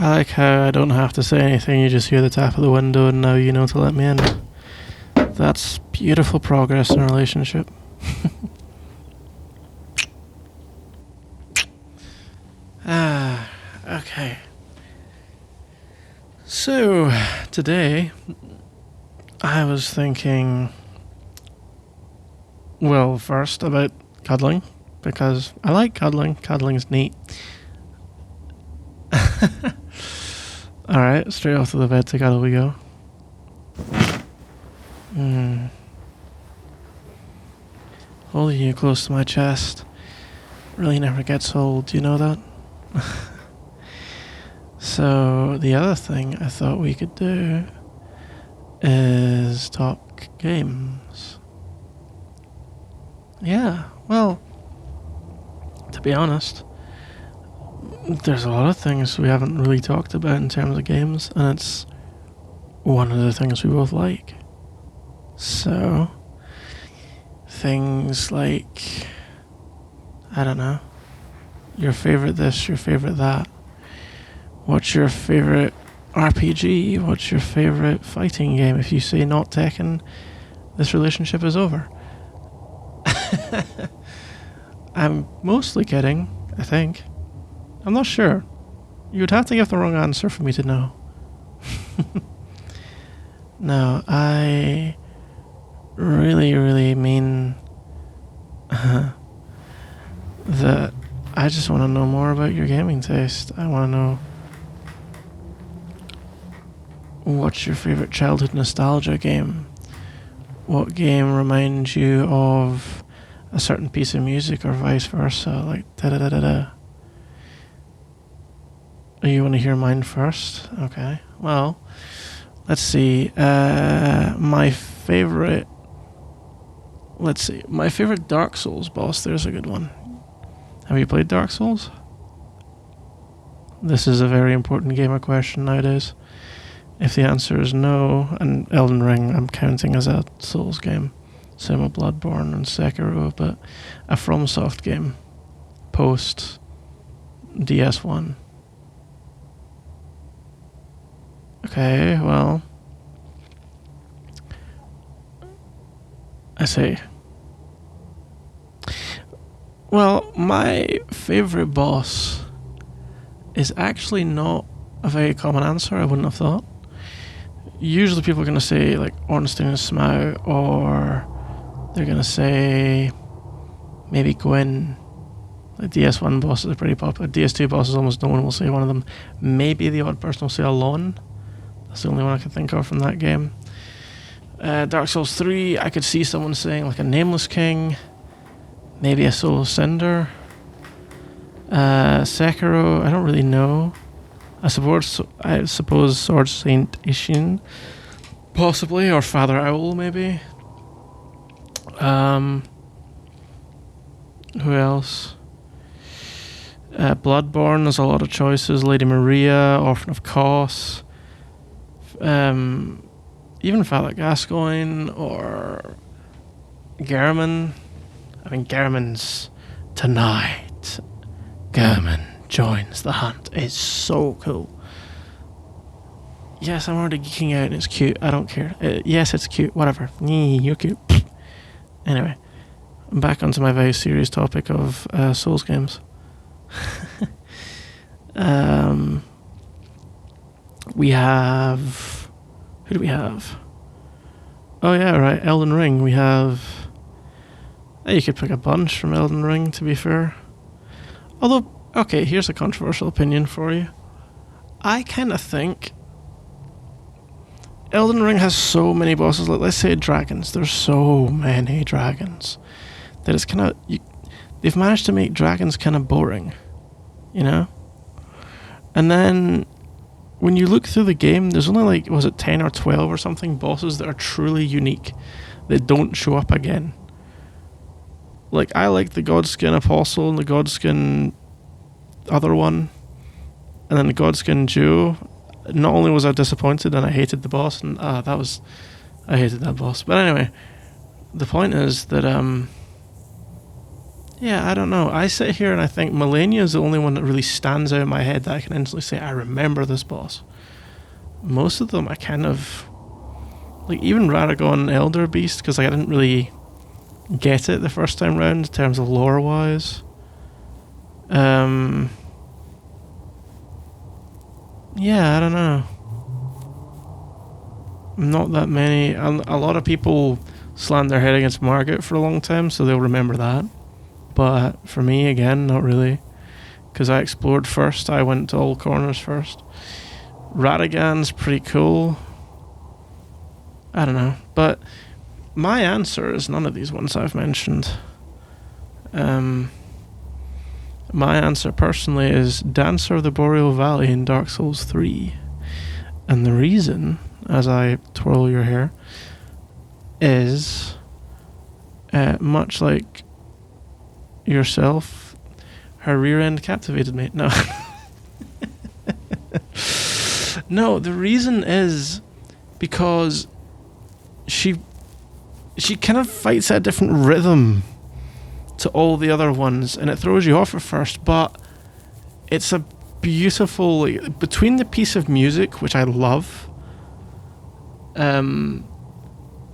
I like how I don't have to say anything, you just hear the tap of the window and now you know to let me in. That's beautiful progress in a relationship. Okay. So, today, I was thinking, well, first about cuddling, because I like cuddling. Cuddling's neat. Alright, straight off to the bed to cuddle we go. Holding you close to my chest really never gets old, you know that? So, the other thing I thought we could do is talk games. Yeah, well, to be honest, there's a lot of things we haven't really talked about in terms of games, and it's one of the things we both like. So, things like, I don't know, your favorite this, your favorite that. What's your favorite RPG? What's your favorite fighting game? If you say not Tekken, this relationship is over. I'm mostly kidding, I think. I'm not sure. You would have to give the wrong answer for me to know. No, I really, really mean that I just want to know more about your gaming taste. I want to know what's your favorite childhood nostalgia game? What game reminds you of a certain piece of music or vice versa? Like da da da da da. You want to hear mine first? Okay. Well, let's see. My favorite Dark Souls boss. There's a good one. Have you played Dark Souls? This is a very important gamer question nowadays. If the answer is no, and Elden Ring I'm counting as a Souls game, same with Bloodborne and Sekiro, but a FromSoft game, post DS1. Okay, well, I see. Well, my favorite boss is actually not a very common answer, I wouldn't have thought. Usually people are going to say like Ornstein and Smough, or they're going to say maybe Gwyn. The DS1 bosses are pretty popular. DS2 bosses, almost no one will say one of them. Maybe the odd person will say Alon. That's the only one I can think of from that game. Dark Souls 3, I could see someone saying like a Nameless King, maybe a Soul of Cinder. Sekiro, I don't really know. I suppose Sword Saint Ishin, possibly, or Father Owl, maybe. Who else? Bloodborne, there's a lot of choices. Lady Maria, Orphan of Kos, even Father Gascoigne, or Gehrman. I mean, Gehrman's tonight. Gehrman joins the hunt. It's so cool. Yes, I'm already geeking out and it's cute. I don't care. Yes, it's cute. Whatever. You're cute. Anyway, I'm back onto my very serious topic of Souls games. We have... Who do we have? Oh yeah, right. Elden Ring. We have... You could pick a bunch from Elden Ring, to be fair. Although... Okay, here's a controversial opinion for you. I kind of think Elden Ring has so many bosses. Like, let's say dragons. There's so many dragons that it's kind of... They've managed to make dragons kind of boring, you know? And then when you look through the game, there's only like, was it 10 or 12 or something bosses that are truly unique, that don't show up again. Like, I like the Godskin Apostle and the Godskin other one, and then the Godskin Duo. Not only was I disappointed and I hated the boss, and I hated that boss. But anyway, the point is that Yeah, I don't know. I sit here and I think Malenia is the only one that really stands out in my head that I can instantly say, I remember this boss. Most of them I kind of... Like, even Radagon Elder Beast, because I didn't really get it the first time round in terms of lore-wise. Yeah, I don't know. Not that many. A lot of people slammed their head against Margit for a long time, so they'll remember that. But for me, again, not really. Because I explored first. I went to all corners first. Radagon's pretty cool. I don't know. But my answer is none of these ones I've mentioned. My answer, personally, is Dancer of the Boreal Valley in Dark Souls 3. And the reason, as I twirl your hair, is much like yourself, her rear end captivated me. No. No, the reason is because she kind of fights at a different rhythm to all the other ones, and it throws you off at first, but it's a beautiful, like, between the piece of music, which I love, and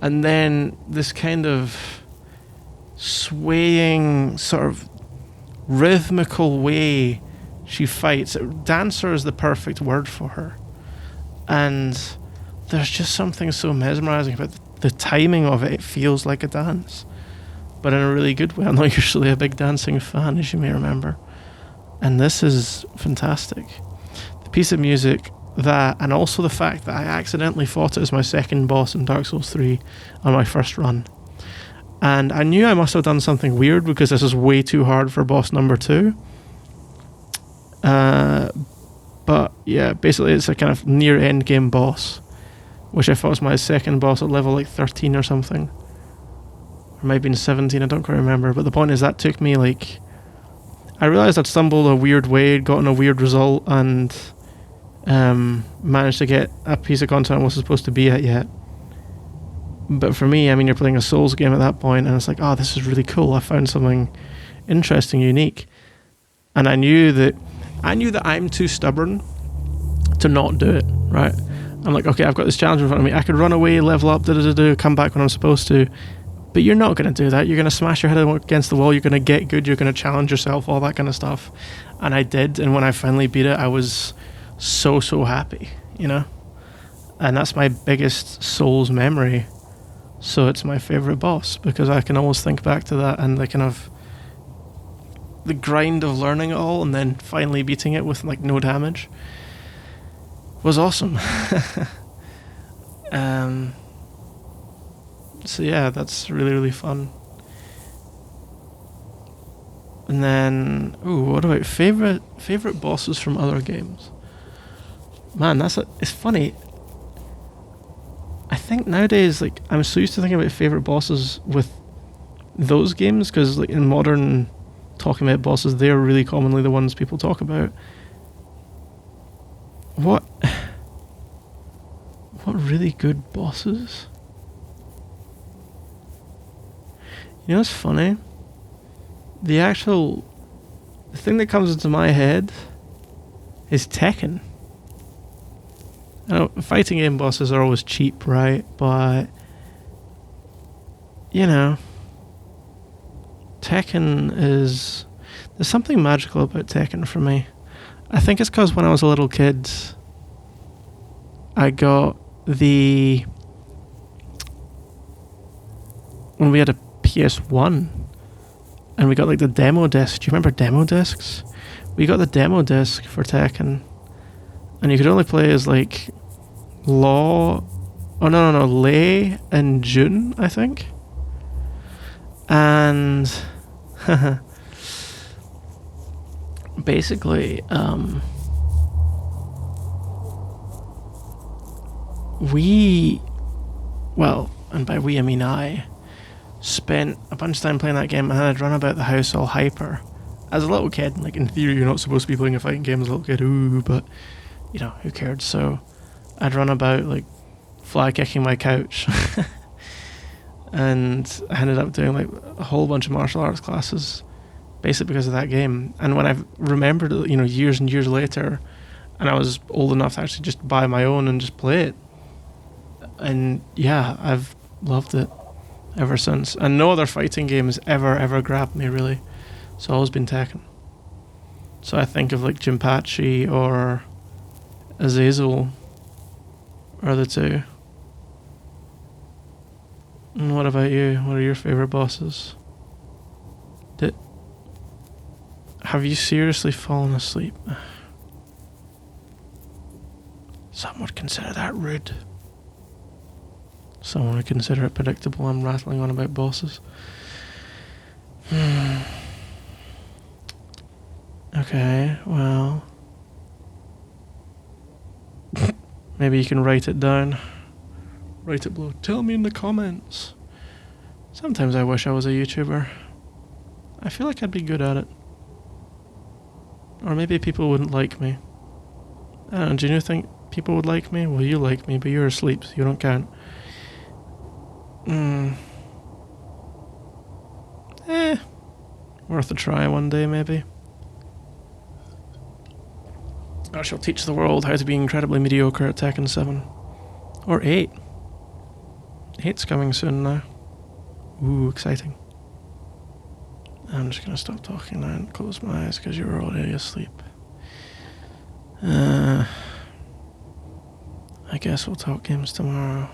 then this kind of swaying, sort of rhythmical way she fights. Dancer is the perfect word for her. And there's just something so mesmerizing about the timing of it. It feels like a dance, but in a really good way. I'm not usually a big dancing fan, as you may remember. And this is fantastic. The piece of music, that, and also the fact that I accidentally fought it as my second boss in Dark Souls 3 on my first run. And I knew I must have done something weird because this is way too hard for boss number 2. But yeah, basically it's a kind of near end game boss, which I thought was my second boss at level like 13 or something. Or might have been 17, I don't quite remember. But the point is that took me like... I realised I'd stumbled a weird way, gotten a weird result, and managed to get a piece of content I wasn't supposed to be at yet. But for me, I mean, you're playing a Souls game at that point, and it's like, oh, this is really cool. I found something interesting, unique. And I knew that I'm too stubborn to not do it, right? I'm like, okay, I've got this challenge in front of me. I could run away, level up, come back when I'm supposed to. But you're not going to do that. You're going to smash your head against the wall. You're going to get good. You're going to challenge yourself, all that kind of stuff. And I did. And when I finally beat it, I was so, so happy, you know? And that's my biggest Souls memory. So it's my favourite boss, because I can always think back to that and the kind of the grind of learning it all and then finally beating it with like no damage was awesome. So yeah, that's really, really fun. And then, what about favorite bosses from other games? Man, it's funny. I think nowadays, like, I'm so used to thinking about favorite bosses with those games, because like in modern talking about bosses, they're really commonly the ones people talk about. What really good bosses? You know what's funny? The thing that comes into my head is Tekken. I know fighting game bosses are always cheap, right? But, you know, there's something magical about Tekken for me. I think it's because when I was a little kid, I got when we had a PS1, and we got like the demo disc. Do you remember demo discs? We got the demo disc for Tekken, and you could only play as like Lei and Jun, I think. And basically, and by we I mean I spent a bunch of time playing that game, and I'd run about the house all hyper as a little kid. Like, in theory, you're not supposed to be playing a fighting game as a little kid, but you know, who cared? So I'd run about like fly kicking my couch. And I ended up doing like a whole bunch of martial arts classes basically because of that game. And when I've remembered it, you know, years and years later, and I was old enough to actually just buy my own and just play it, and yeah, I've loved it ever since. And no other fighting game has ever grabbed me, really. It's always been Tekken. So I think of like Jinpachi or Azazel are the two. And what about you? What are your favourite bosses? Have you seriously fallen asleep? Some would consider that rude. Someone would consider it predictable. I'm rattling on about bosses. Okay, well. Maybe you can write it down. Write it below. Tell me in the comments. Sometimes I wish I was a YouTuber. I feel like I'd be good at it. Or maybe people wouldn't like me. I don't know, do you think people would like me? Well, you like me, but you're asleep, so you don't count. Worth a try one day, maybe. I shall teach the world how to be incredibly mediocre at Tekken 7. Or 8. 8's coming soon now. Ooh, exciting. I'm just gonna stop talking now and close my eyes because you're already asleep. I guess we'll talk games tomorrow.